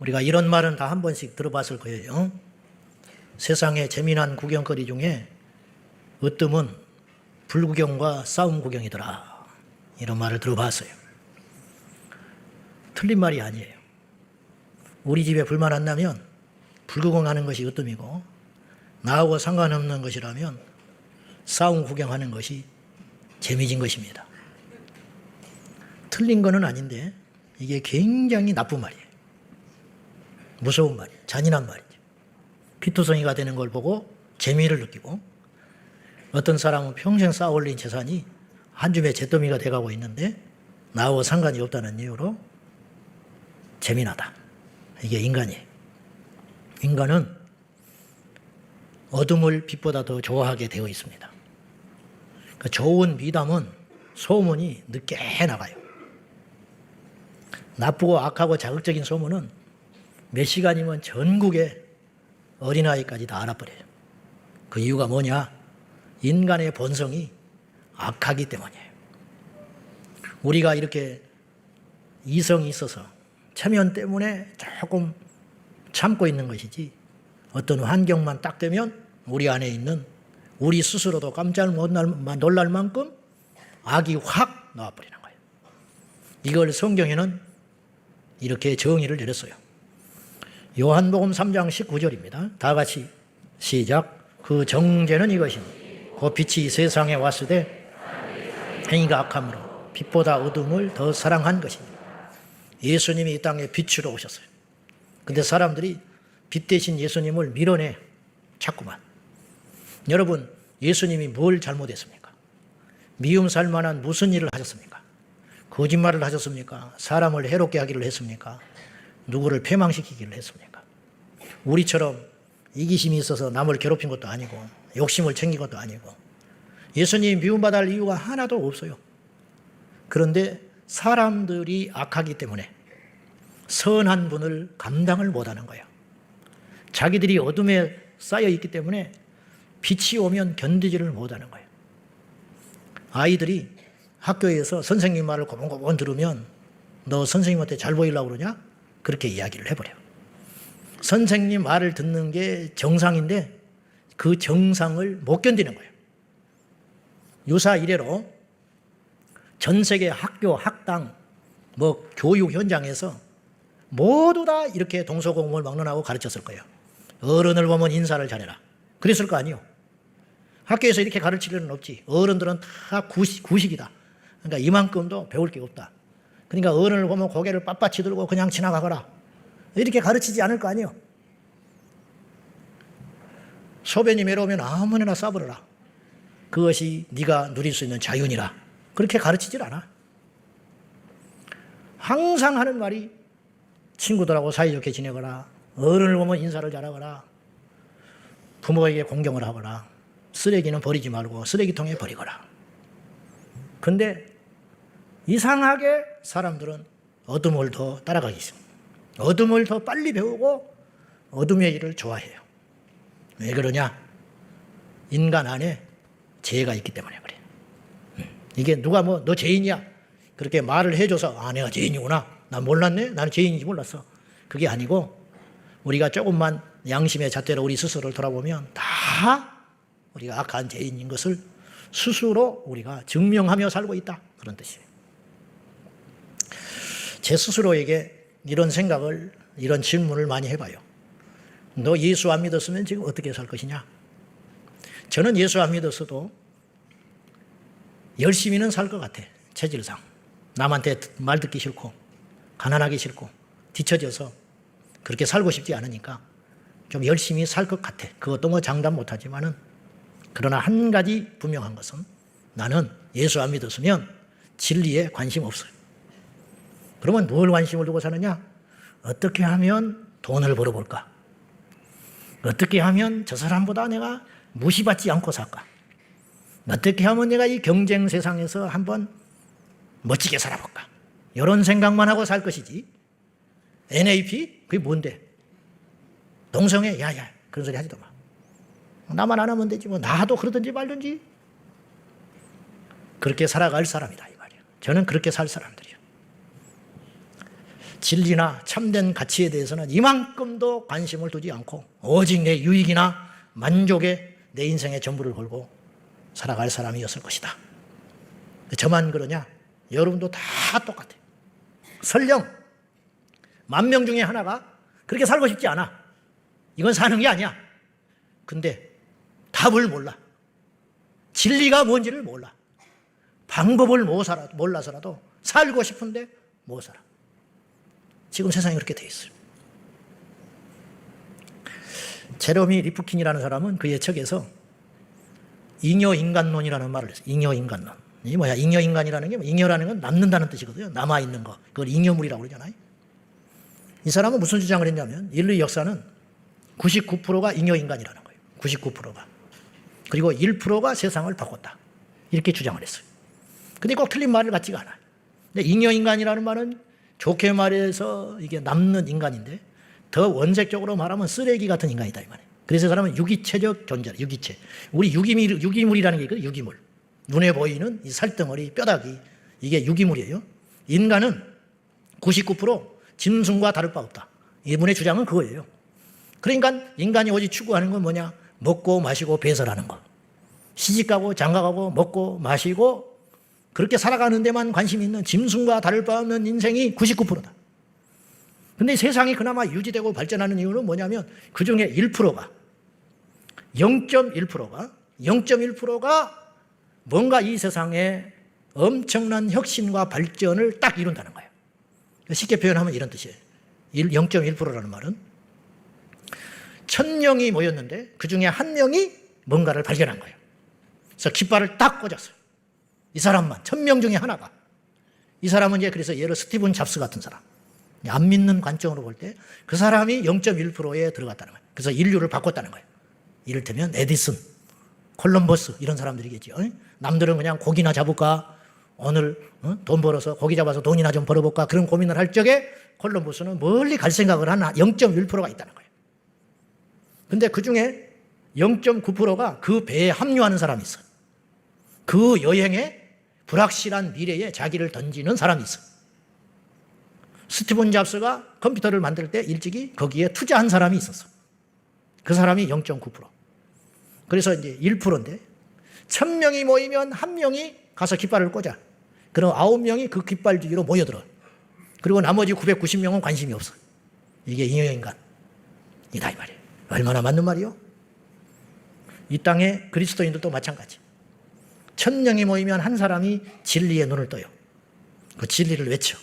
우리가 이런 말은 다 한 번씩 들어봤을 거예요. 세상의 재미난 구경거리 중에 으뜸은 불구경과 싸움 구경이더라. 이런 말을 들어봤어요. 틀린 말이 아니에요. 우리 집에 불만 안 나면 불구경하는 것이 으뜸이고, 나하고 상관없는 것이라면 싸움 구경하는 것이 재미진 것입니다. 틀린 거는 아닌데 이게 굉장히 나쁜 말이에요. 무서운 말이에요. 잔인한 말이죠. 피투성이가 되는 걸 보고 재미를 느끼고, 어떤 사람은 평생 쌓아 올린 재산이 한 줌의 잿더미가 돼가고 있는데 나하고 상관이 없다는 이유로 재미나다. 이게 인간이에요. 인간은 어둠을 빛보다 더 좋아하게 되어 있습니다. 그 좋은 미담은 소문이 늦게 나가요. 나쁘고 악하고 자극적인 소문은 몇 시간이면 전국의 어린아이까지 다 알아버려요. 그 이유가 뭐냐? 인간의 본성이 악하기 때문이에요. 우리가 이렇게 이성이 있어서 체면 때문에 조금 참고 있는 것이지, 어떤 환경만 딱 되면 우리 안에 있는 우리 스스로도 깜짝 놀랄 만큼 악이 확 나와버리는 거예요. 이걸 성경에는 이렇게 정의를 내렸어요. 요한복음 3장 19절입니다. 다 같이 시작. 그 정죄는 이것이니 그 빛이 세상에 왔으되 행위가 악함으로 빛보다 어둠을 더 사랑한 것입니다. 예수님이 이 땅에 빛으로 오셨어요. 근데 사람들이 빛 대신 예수님을 밀어내 자꾸만. 여러분, 예수님이 뭘 잘못했습니까? 미움 살 만한 무슨 일을 하셨습니까? 거짓말을 하셨습니까? 사람을 해롭게 하기를 했습니까? 누구를 패망시키기를 했습니까? 우리처럼 이기심이 있어서 남을 괴롭힌 것도 아니고 욕심을 챙긴 것도 아니고, 예수님이 미움받아야 할 이유가 하나도 없어요. 그런데 사람들이 악하기 때문에 선한 분을 감당을 못하는 거예요. 자기들이 어둠에 쌓여 있기 때문에 빛이 오면 견디지를 못하는 거예요. 아이들이 학교에서 선생님 말을 고번고번 들으면 너 선생님한테 잘 보이려고 그러냐? 그렇게 이야기를 해버려요. 선생님 말을 듣는 게 정상인데 그 정상을 못 견디는 거예요. 유사 이래로 전 세계 학교, 학당, 교육 현장에서 모두 다 이렇게 동서고금을 막론하고 가르쳤을 거예요. 어른을 보면 인사를 잘해라. 그랬을 거 아니에요. 학교에서 이렇게 가르칠 일은 없지. 어른들은 다 구식이다. 그러니까 이만큼도 배울 게 없다. 그러니까 어른을 보면 고개를 빳빳이 들고 그냥 지나가거라. 이렇게 가르치지 않을 거 아니에요. 소변이 메로우면 아무나 싸버려라. 그것이 네가 누릴 수 있는 자윤이라. 그렇게 가르치질 않아. 항상 하는 말이 친구들하고 사이좋게 지내거라. 어른을 보면 인사를 잘하거라. 부모에게 공경을 하거라. 쓰레기는 버리지 말고 쓰레기통에 버리거라. 근데 이상하게 사람들은 어둠을 더 따라가기 있습니다. 어둠을 더 빨리 배우고 어둠의 일을 좋아해요. 왜 그러냐? 인간 안에 죄가 있기 때문에 그래요. 이게 누가 너 죄인이야? 그렇게 말을 해줘서 내가 죄인이구나. 난 몰랐네? 나는 죄인인지 몰랐어. 그게 아니고 우리가 조금만 양심의 잣대로 우리 스스로를 돌아보면 다 우리가 악한 죄인인 것을 스스로 우리가 증명하며 살고 있다. 그런 뜻이에요. 제 스스로에게 이런 생각을, 이런 질문을 많이 해봐요. 너 예수 안 믿었으면 지금 어떻게 살 것이냐? 저는 예수 안 믿었어도 열심히는 살 것 같아. 체질상. 남한테 말 듣기 싫고 가난하기 싫고 뒤처져서 그렇게 살고 싶지 않으니까 좀 열심히 살 것 같아. 그것도 장담 못하지만은, 그러나 한 가지 분명한 것은 나는 예수 안 믿었으면 진리에 관심 없어요. 그러면 뭘 관심을 두고 사느냐? 어떻게 하면 돈을 벌어볼까? 어떻게 하면 저 사람보다 내가 무시받지 않고 살까? 어떻게 하면 내가 이 경쟁 세상에서 한번 멋지게 살아볼까? 이런 생각만 하고 살 것이지. NAP? 그게 뭔데? 동성애? 야야, 그런 소리 하지도 마. 나만 안 하면 되지 나도 그러든지 말든지. 그렇게 살아갈 사람이다 이 말이에요. 저는 그렇게 살 사람들이에요. 진리나 참된 가치에 대해서는 이만큼도 관심을 두지 않고 오직 내 유익이나 만족에 내 인생의 전부를 걸고 살아갈 사람이었을 것이다. 저만 그러냐? 여러분도 다 똑같아요. 설령 10,000명 중에 하나가 그렇게 살고 싶지 않아. 이건 사는 게 아니야. 근데 답을 몰라. 진리가 뭔지를 몰라. 방법을 몰라서라도 살고 싶은데 못 살아. 지금 세상이 그렇게 돼 있어요. 제레미 리프킨이라는 사람은 그의 책에서 잉여인간론이라는 말을 했어요. 잉여인간론. 이 뭐야? 잉여인간이라는 게 잉여라는 건 남는다는 뜻이거든요. 남아있는 거. 그걸 잉여물이라고 그러잖아요. 이 사람은 무슨 주장을 했냐면 인類역사는 99%가 잉여인간이라는 거예요. 99%가. 그리고 1%가 세상을 바꿨다. 이렇게 주장을 했어요. 근데 꼭 틀린 말을 같지가 않아요. 근데 잉여인간이라는 말은 좋게 말해서 이게 남는 인간인데 더 원색적으로 말하면 쓰레기 같은 인간이다 이 말이에요. 그래서 그 사람은 유기체적 존재다. 유기체. 우리 유기물이라는 게 있거든요. 유기물. 눈에 보이는 이 살덩어리, 뼈다귀 이게 유기물이에요. 인간은 99% 짐승과 다를 바 없다. 이분의 주장은 그거예요. 그러니까 인간이 오직 추구하는 건 뭐냐? 먹고 마시고 배설하는 거. 시집가고 장가가고 먹고 마시고 그렇게 살아가는 데만 관심이 있는 짐승과 다를 바 없는 인생이 99%다. 근데 세상이 그나마 유지되고 발전하는 이유는 뭐냐면 그 중에 1%가 0.1%가 뭔가 이 세상에 엄청난 혁신과 발전을 딱 이룬다는 거예요. 쉽게 표현하면 이런 뜻이에요. 0.1%라는 말은 1,000명이 모였는데 그 중에 한 명이 뭔가를 발견한 거예요. 그래서 깃발을 딱 꽂았어요. 이 사람만 1,000명 중에 하나가. 이 사람은 이제 그래서 예를 스티븐 잡스 같은 사람. 안 믿는 관점으로 볼 때 그 사람이 0.1%에 들어갔다는 거예요. 그래서 인류를 바꿨다는 거예요. 이를테면 에디슨, 콜럼버스 이런 사람들이겠죠. 남들은 그냥 고기나 잡을까? 오늘 돈 벌어서 고기 잡아서 돈이나 좀 벌어볼까? 그런 고민을 할 적에 콜럼버스는 멀리 갈 생각을 하나 0.1%가 있다는 거예요. 근데 그 중에 0.9%가 그 배에 합류하는 사람이 있어요. 그 여행에 불확실한 미래에 자기를 던지는 사람이 있어요. 스티븐 잡스가 컴퓨터를 만들 때 일찍이 거기에 투자한 사람이 있었어. 그 사람이 0.9%. 그래서 이제 1%인데 1,000명이 모이면 한 명이 가서 깃발을 꽂아. 그럼 9명이 그 깃발 뒤로 모여들어. 그리고 나머지 990명은 관심이 없어. 이게 잉여인간이다 이 말이에요. 얼마나 맞는 말이요? 이 땅의 그리스도인들도 마찬가지. 1,000명이 모이면 한 사람이 진리의 눈을 떠요. 그 진리를 외쳐.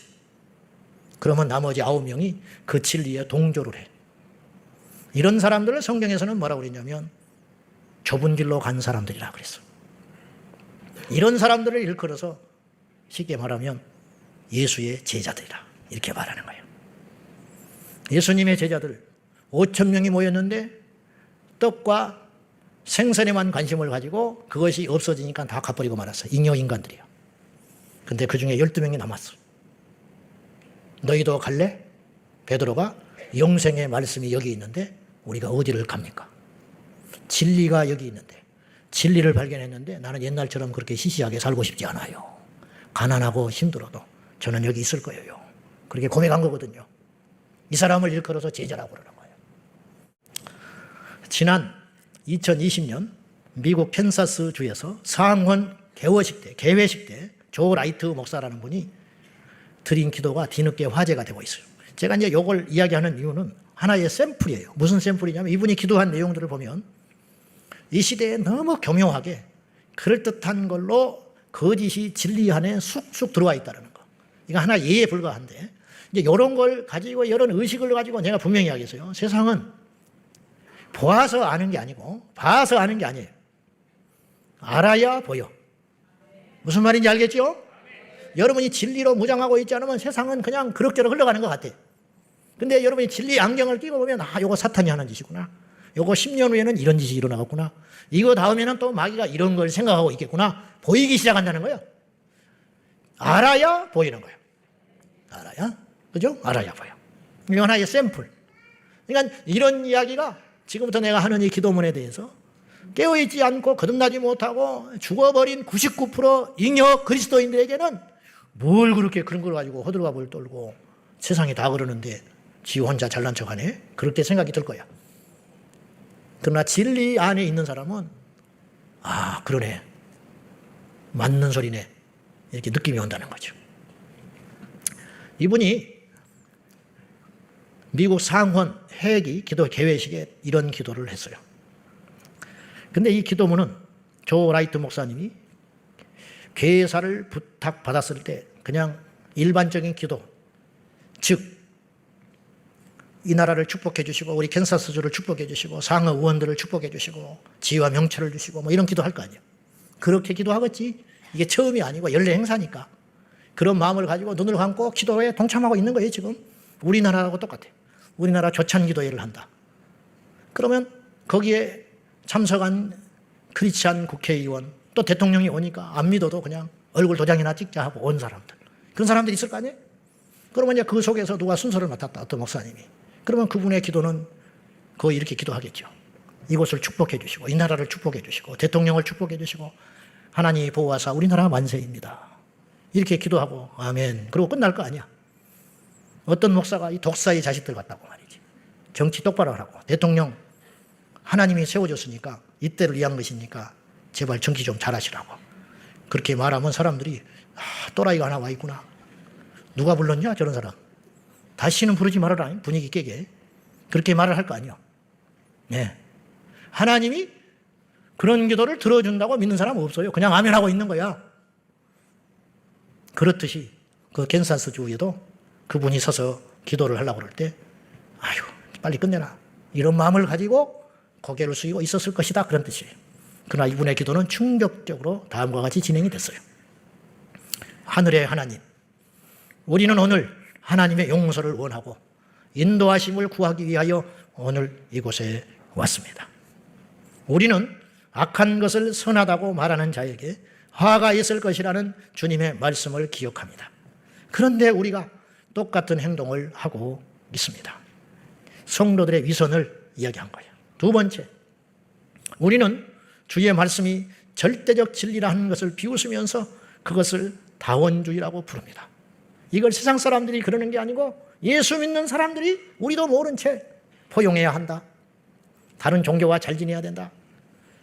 그러면 나머지 9명이 그 진리에 동조를 해. 이런 사람들을 성경에서는 뭐라고 그랬냐면 좁은 길로 간 사람들이라 그랬어. 이런 사람들을 일컬어서 쉽게 말하면 예수의 제자들이라 이렇게 말하는 거예요. 예수님의 제자들 5,000명이 모였는데 떡과 생선에만 관심을 가지고 그것이 없어지니까 다 갚아버리고 말았어. 잉여인간들이야. 근데 그 중에 12명이 남았어. 너희도 갈래? 베드로가 영생의 말씀이 여기 있는데 우리가 어디를 갑니까? 진리가 여기 있는데 진리를 발견했는데 나는 옛날처럼 그렇게 시시하게 살고 싶지 않아요. 가난하고 힘들어도 저는 여기 있을 거예요. 그렇게 고백한 거거든요. 이 사람을 일컬어서 제자라고 그러는 거예요. 지난 2020년 미국 캔사스 주에서 상원 개회식 때 조 라이트 목사라는 분이 드린 기도가 뒤늦게 화제가 되고 있어요. 제가 이제 이걸 이야기하는 이유는 하나의 샘플이에요. 무슨 샘플이냐면 이분이 기도한 내용들을 보면 이 시대에 너무 교묘하게 그럴듯한 걸로 거짓이 진리 안에 쑥쑥 들어와 있다는 거. 이거 하나 예에 불과한데 이제 이런 걸 가지고 이런 의식을 가지고 내가 분명히 하겠어요. 세상은 보아서 아는 게 아니고 봐서 아는 게 아니에요. 알아야 보여. 무슨 말인지 알겠죠? 여러분이 진리로 무장하고 있지 않으면 세상은 그냥 그럭저럭 흘러가는 것 같아요. 근데 여러분이 진리 안경을 끼고 보면 요거 사탄이 하는 짓이구나. 요거 10년 후에는 이런 짓이 일어나겠구나. 이거 다음에는 또 마귀가 이런 걸 생각하고 있겠구나. 보이기 시작한다는 거예요. 알아야 보이는 거예요. 알아야. 그죠? 알아야 보여. 이거 하나의 샘플. 그러니까 이런 이야기가 지금부터 내가 하는 이 기도문에 대해서 깨어있지 않고 거듭나지 못하고 죽어버린 99% 잉여 그리스도인들에게는 뭘 그렇게 그런 걸 가지고 호들갑을 떨고 세상이 다 그러는데 지 혼자 잘난 척하네? 그렇게 생각이 들 거야. 그러나 진리 안에 있는 사람은 아, 그러네. 맞는 소리네. 이렇게 느낌이 온다는 거죠. 이분이 미국 상원 회기 기도 개회식에 이런 기도를 했어요. 근데 이 기도문은 조 라이트 목사님이 괴사를 부탁받았을 때 그냥 일반적인 기도, 즉 이 나라를 축복해 주시고 우리 캔사스주를 축복해 주시고 상하 의원들을 축복해 주시고 지위와 명철을 주시고 뭐 이런 기도할 거 아니에요. 그렇게 기도하겠지. 이게 처음이 아니고 연례 행사니까 그런 마음을 가지고 눈을 감고 기도에 동참하고 있는 거예요. 지금 우리나라하고 똑같아요. 우리나라 조찬기도회를 한다. 그러면 거기에 참석한 크리스찬 국회의원 또 대통령이 오니까 안 믿어도 그냥 얼굴 도장이나 찍자 하고 온 사람들, 그런 사람들이 있을 거 아니에요. 그러면 이제 그 속에서 누가 순서를 맡았다, 어떤 목사님이. 그러면 그분의 기도는 거의 이렇게 기도하겠죠. 이곳을 축복해 주시고 이 나라를 축복해 주시고 대통령을 축복해 주시고 하나님이 보호하사 우리나라 만세입니다. 이렇게 기도하고 아멘. 그러고 끝날 거 아니야. 어떤 목사가 이 독사의 자식들 같다고 말이지. 정치 똑바로 하라고. 대통령 하나님이 세워줬으니까 이때를 위한 것이니까 제발 정치 좀 잘하시라고. 그렇게 말하면 사람들이 또라이가 하나 와 있구나. 누가 불렀냐 저런 사람. 다시는 부르지 말아라. 분위기 깨게. 그렇게 말을 할 거 아니에요. 네. 하나님이 그런 기도를 들어준다고 믿는 사람은 없어요. 그냥 아멘하고 있는 거야. 그렇듯이 그 캔사스 주에도 그분이 서서 기도를 하려고 그럴 때 아유 빨리 끝내라. 이런 마음을 가지고 고개를 숙이고 있었을 것이다. 그런 뜻이에요. 그러나 이분의 기도는 충격적으로 다음과 같이 진행이 됐어요. 하늘의 하나님, 우리는 오늘 하나님의 용서를 원하고 인도하심을 구하기 위하여 오늘 이곳에 왔습니다. 우리는 악한 것을 선하다고 말하는 자에게 화가 있을 것이라는 주님의 말씀을 기억합니다. 그런데 우리가 똑같은 행동을 하고 있습니다. 성도들의 위선을 이야기한 거예요. 두 번째, 우리는 주의 말씀이 절대적 진리라 하는 것을 비웃으면서 그것을 다원주의라고 부릅니다. 이걸 세상 사람들이 그러는 게 아니고 예수 믿는 사람들이 우리도 모른 채 포용해야 한다. 다른 종교와 잘 지내야 된다.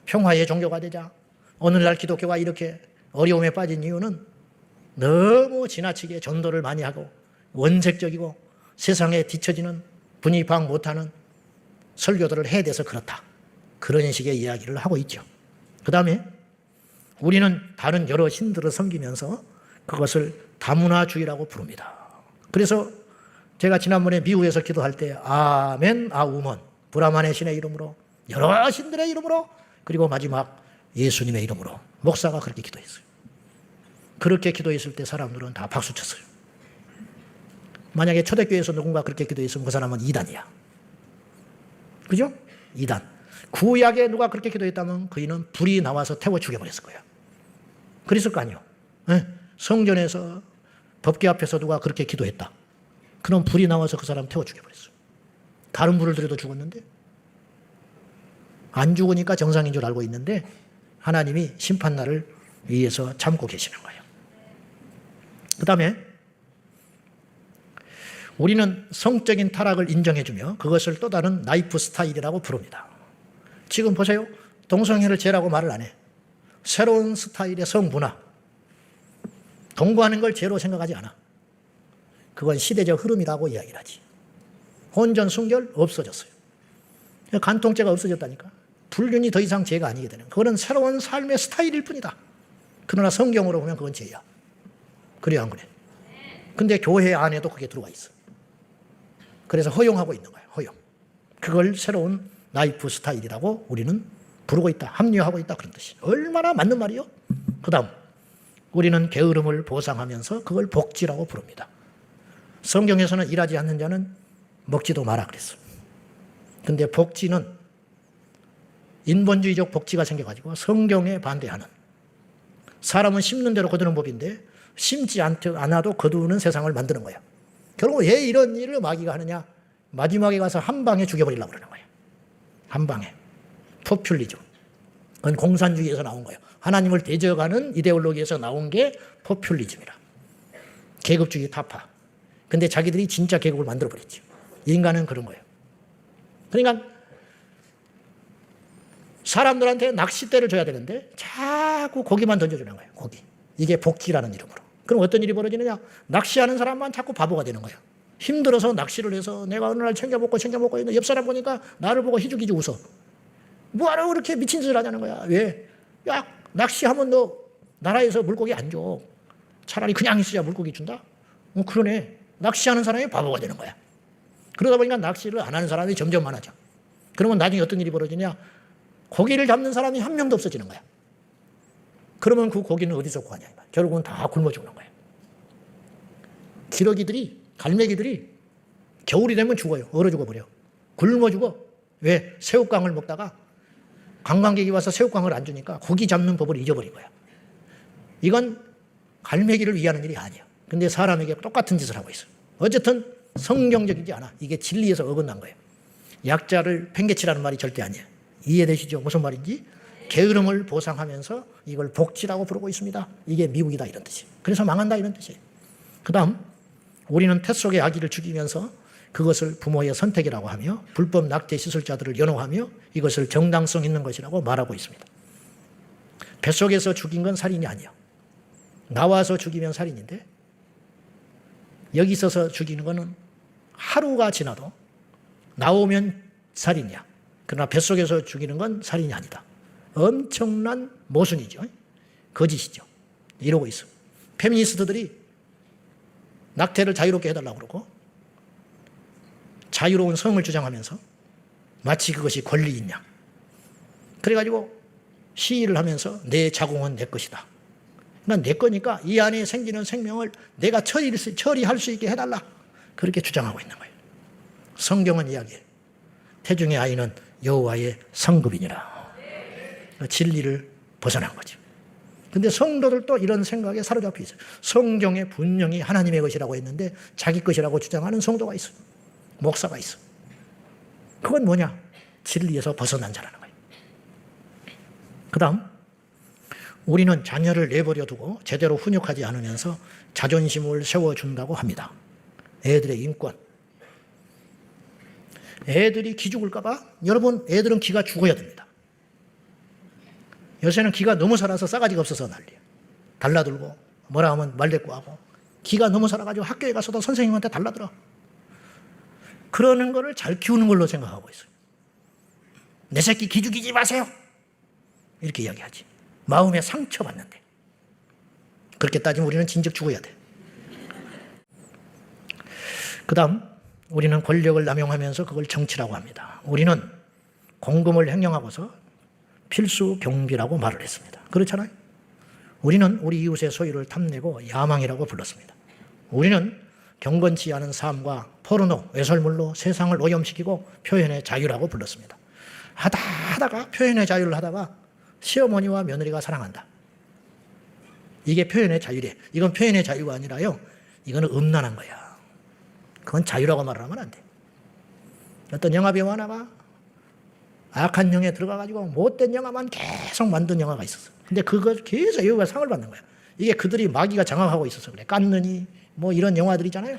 평화의 종교가 되자. 오늘날 기독교가 이렇게 어려움에 빠진 이유는 너무 지나치게 전도를 많이 하고 원색적이고 세상에 뒤처지는 분이 파악 못하는 설교들을 해대서 그렇다. 그런 식의 이야기를 하고 있죠. 그 다음에 우리는 다른 여러 신들을 섬기면서 그것을 다문화주의라고 부릅니다. 그래서 제가 지난번에 미국에서 기도할 때 아멘, 아우먼, 브라만의 신의 이름으로, 여러 신들의 이름으로, 그리고 마지막 예수님의 이름으로 목사가 그렇게 기도했어요. 그렇게 기도했을 때 사람들은 다 박수 쳤어요. 만약에 초대교회에서 누군가 그렇게 기도했으면 그 사람은 이단이야. 그죠? 이단. 구약에 누가 그렇게 기도했다면 그이는 불이 나와서 태워 죽여버렸을 거야. 그랬을 거 아니에요. 네? 성전에서 법궤 앞에서 누가 그렇게 기도했다. 그럼 불이 나와서 그 사람 태워 죽여버렸어요. 다른 불을 들여도 죽었는데 안 죽으니까 정상인 줄 알고 있는데 하나님이 심판날을 위해서 참고 계시는 거예요. 그 다음에 우리는 성적인 타락을 인정해주며 그것을 또 다른 라이프 스타일이라고 부릅니다. 지금 보세요. 동성애를 죄라고 말을 안 해. 새로운 스타일의 성문화. 동거하는 걸 죄로 생각하지 않아. 그건 시대적 흐름이라고 이야기를 하지. 혼전, 순결 없어졌어요. 간통죄가 없어졌다니까. 불륜이 더 이상 죄가 아니게 되는. 그거는 새로운 삶의 스타일일 뿐이다. 그러나 성경으로 보면 그건 죄야. 그래야 안 그래? 근데 교회 안에도 그게 들어와 있어. 그래서 허용하고 있는 거야. 허용. 그걸 새로운 라이프 스타일이라고 우리는 부르고 있다. 합리화하고 있다. 그런 뜻이. 얼마나 맞는 말이요? 그 다음 우리는 게으름을 보상하면서 그걸 복지라고 부릅니다. 성경에서는 일하지 않는 자는 먹지도 마라 그랬어. 근데 복지는 인본주의적 복지가 생겨가지고 성경에 반대하는, 사람은 심는 대로 거두는 법인데 심지 않아도 거두는 세상을 만드는 거야. 결국 왜 이런 일을 마귀가 하느냐? 마지막에 가서 한 방에 죽여버리려고 그러는 거야. 한 방에. 포퓰리즘. 그건 공산주의에서 나온 거예요. 하나님을 대적하는 이데올로기에서 나온 게 포퓰리즘이라. 계급주의 타파. 근데 자기들이 진짜 계곡을 만들어버렸죠. 인간은 그런 거예요. 그러니까 사람들한테 낚싯대를 줘야 되는데 자꾸 고기만 던져주는 거예요. 고기. 이게 복지라는 이름으로. 그럼 어떤 일이 벌어지느냐? 낚시하는 사람만 자꾸 바보가 되는 거예요. 힘들어서 낚시를 해서 내가 어느 날 챙겨 먹고 있는데 옆 사람 보니까 나를 보고 희죽희죽 웃어. 뭐하러 그렇게 미친 짓을 하냐는 거야. 왜? 야, 낚시하면 너 나라에서 물고기 안 줘. 차라리 그냥 있어야 물고기 준다? 그러네. 낚시하는 사람이 바보가 되는 거야. 그러다 보니까 낚시를 안 하는 사람이 점점 많아져. 그러면 나중에 어떤 일이 벌어지냐? 고기를 잡는 사람이 한 명도 없어지는 거야. 그러면 그 고기는 어디서 구하냐? 결국은 다 굶어 죽는 거예요. 기러기들이, 갈매기들이 겨울이 되면 죽어요. 얼어 죽어버려. 굶어 죽어. 왜? 새우깡을 먹다가 관광객이 와서 새우깡을 안 주니까 고기 잡는 법을 잊어버린 거야. 이건 갈매기를 위하는 일이 아니야. 근데 사람에게 똑같은 짓을 하고 있어. 어쨌든 성경적이지 않아. 이게 진리에서 어긋난 거예요. 약자를 팽개치라는 말이 절대 아니에요. 이해되시죠? 무슨 말인지? 게으름을 보상하면서 이걸 복지라고 부르고 있습니다. 이게 미국이다 이런 뜻이에요. 그래서 망한다 이런 뜻이에요. 그 다음 우리는 태 속의 아기를 죽이면서 그것을 부모의 선택이라고 하며 불법 낙태 시술자들을 연호하며 이것을 정당성 있는 것이라고 말하고 있습니다. 뱃속에서 죽인 건 살인이 아니에요. 나와서 죽이면 살인인데 여기 있어서 죽이는 거는 하루가 지나도 나오면 살인이야. 그러나 뱃속에서 죽이는 건 살인이 아니다. 엄청난 모순이죠. 거짓이죠. 이러고 있어. 페미니스트들이 낙태를 자유롭게 해달라고 그러고 자유로운 성을 주장하면서 마치 그것이 권리인 양. 그래가지고 시위를 하면서 내 자궁은 내 것이다. 그러니까 내 거니까 이 안에 생기는 생명을 내가 처리할 수 있게 해달라. 그렇게 주장하고 있는 거예요. 성경은 이야기해요. 태중의 아이는 여호와의 성급이니라. 진리를 벗어난 거죠. 근데 성도들도 이런 생각에 사로잡혀 있어요. 성경에 분명히 하나님의 것이라고 했는데 자기 것이라고 주장하는 성도가 있어요. 목사가 있어. 그건 뭐냐? 진리에서 벗어난 자라는 거예요. 그 다음 우리는 자녀를 내버려 두고 제대로 훈육하지 않으면서 자존심을 세워준다고 합니다. 애들의 인권. 애들이 기 죽을까 봐 여러분 애들은 기가 죽어야 됩니다. 요새는 기가 너무 살아서 싸가지가 없어서 난리예요. 달라들고 뭐라 하면 말대꾸하고 기가 너무 살아가지고 학교에 가서도 선생님한테 달라들어. 그러는 거를 잘 키우는 걸로 생각하고 있어요. 내 새끼 기 죽이지 마세요. 이렇게 이야기하지. 마음에 상처받는데. 그렇게 따지면 우리는 진즉 죽어야 돼. 그 다음 우리는 권력을 남용하면서 그걸 정치라고 합니다. 우리는 공금을 횡령하고서 필수 경비라고 말을 했습니다. 그렇잖아요. 우리는 우리 이웃의 소유를 탐내고 야망이라고 불렀습니다. 우리는 경건치 않은 삶과 포르노, 외설물로 세상을 오염시키고 표현의 자유라고 불렀습니다. 하다가 표현의 자유를 하다가 시어머니와 며느리가 사랑한다. 이게 표현의 자유래. 이건 표현의 자유가 아니라요. 이거는 음란한 거야. 그건 자유라고 말을 하면 안 돼. 어떤 영화배우 하나가 악한 영에 들어가가지고 못된 영화만 계속 만든 영화가 있었어. 근데 그걸 계속 여우가 상을 받는 거야. 이게 그들이 마귀가 장악하고 있어서 그래. 깐느니 뭐 이런 영화들 있잖아요.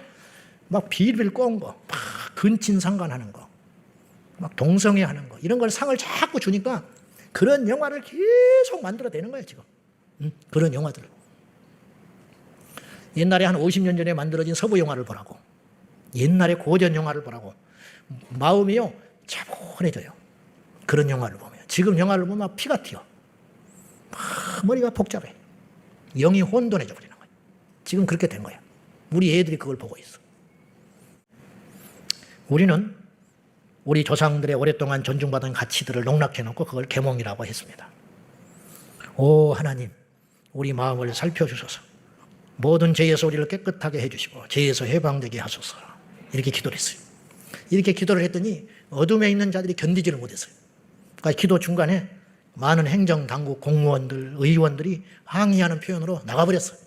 막 비빌 꼰 거, 막 근친상간하는 거, 막 동성애하는 거 이런 걸 상을 자꾸 주니까 그런 영화를 계속 만들어내는 거예요 지금. 그런 영화들. 옛날에 한 50년 전에 만들어진 서부 영화를 보라고. 옛날에 고전 영화를 보라고. 마음이요 차분해져요. 그런 영화를 보면. 지금 영화를 보면 피가 튀어. 막 머리가 복잡해. 영이 혼돈해져 버리는 거예요. 지금 그렇게 된 거야. 우리 애들이 그걸 보고 있어. 우리는 우리 조상들의 오랫동안 존중받은 가치들을 농락해놓고 그걸 계몽이라고 했습니다. 오 하나님, 우리 마음을 살펴주소서. 모든 죄에서 우리를 깨끗하게 해주시고 죄에서 해방되게 하소서. 이렇게 기도를 했어요. 이렇게 기도를 했더니 어둠에 있는 자들이 견디지를 못했어요. 그러니까 기도 중간에 많은 행정당국 공무원들, 의원들이 항의하는 표현으로 나가버렸어요.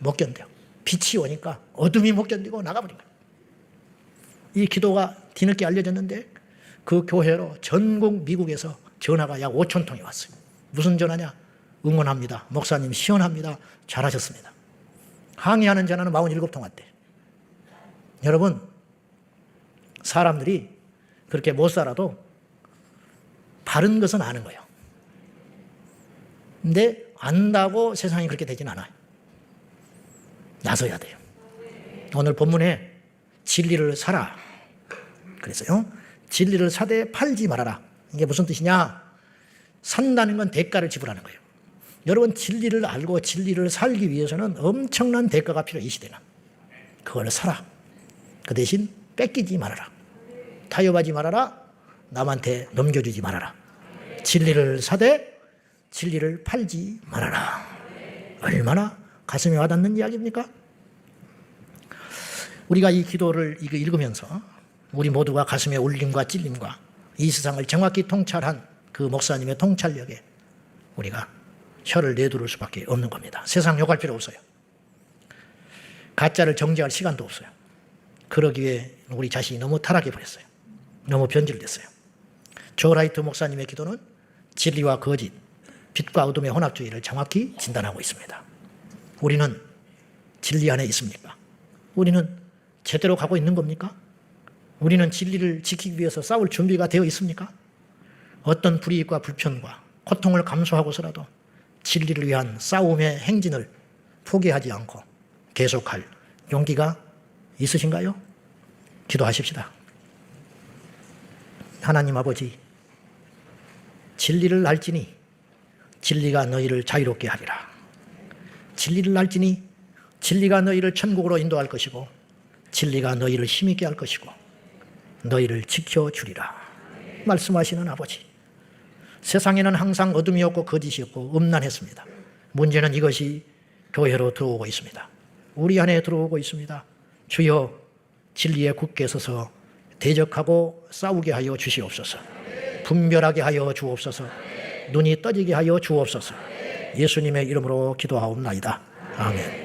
못 견뎌요. 빛이 오니까 어둠이 못 견디고 나가버린 거예요. 이 기도가 뒤늦게 알려졌는데 그 교회로 전국 미국에서 전화가 약 5천 통이 왔어요. 무슨 전화냐? 응원합니다. 목사님 시원합니다. 잘하셨습니다. 항의하는 전화는 47통 왔대. 여러분, 사람들이 그렇게 못 살아도 바른 것은 아는 거예요. 근데 안다고 세상이 그렇게 되진 않아요. 나서야 돼요. 오늘 본문에 진리를 사라 그랬어요. 진리를 사되 팔지 말아라. 이게 무슨 뜻이냐? 산다는 건 대가를 지불하는 거예요. 여러분, 진리를 알고 진리를 살기 위해서는 엄청난 대가가 필요해. 이 시대는. 그걸 사라. 그 대신 뺏기지 말아라. 타협하지 말아라. 남한테 넘겨주지 말아라. 진리를 사되 진리를 팔지 말아라. 얼마나 가슴에 와닿는 이야기입니까? 우리가 이 기도를 읽으면서 우리 모두가 가슴에 울림과 찔림과 이 세상을 정확히 통찰한 그 목사님의 통찰력에 우리가 혀를 내두를 수밖에 없는 겁니다. 세상 욕할 필요 없어요. 가짜를 정죄할 시간도 없어요. 그러기에 우리 자신이 너무 타락해버렸어요. 너무 변질됐어요. 조 라이트 목사님의 기도는 진리와 거짓, 빛과 어둠의 혼합주의를 정확히 진단하고 있습니다. 우리는 진리 안에 있습니까? 우리는 제대로 가고 있는 겁니까? 우리는 진리를 지키기 위해서 싸울 준비가 되어 있습니까? 어떤 불이익과 불편과 고통을 감수하고서라도 진리를 위한 싸움의 행진을 포기하지 않고 계속할 용기가 있으신가요? 기도하십시다. 하나님 아버지, 진리를 알지니 진리가 너희를 자유롭게 하리라. 진리를 알지니 진리가 너희를 천국으로 인도할 것이고 진리가 너희를 힘있게 할 것이고 너희를 지켜주리라. 말씀하시는 아버지, 세상에는 항상 어둠이었고 거짓이었고 음란했습니다. 문제는 이것이 교회로 들어오고 있습니다. 우리 안에 들어오고 있습니다. 주여, 진리에 굳게 서서 대적하고 싸우게 하여 주시옵소서. 분별하게 하여 주옵소서. 눈이 떠지게 하여 주옵소서. 예수님의 이름으로 기도하옵나이다. 아멘.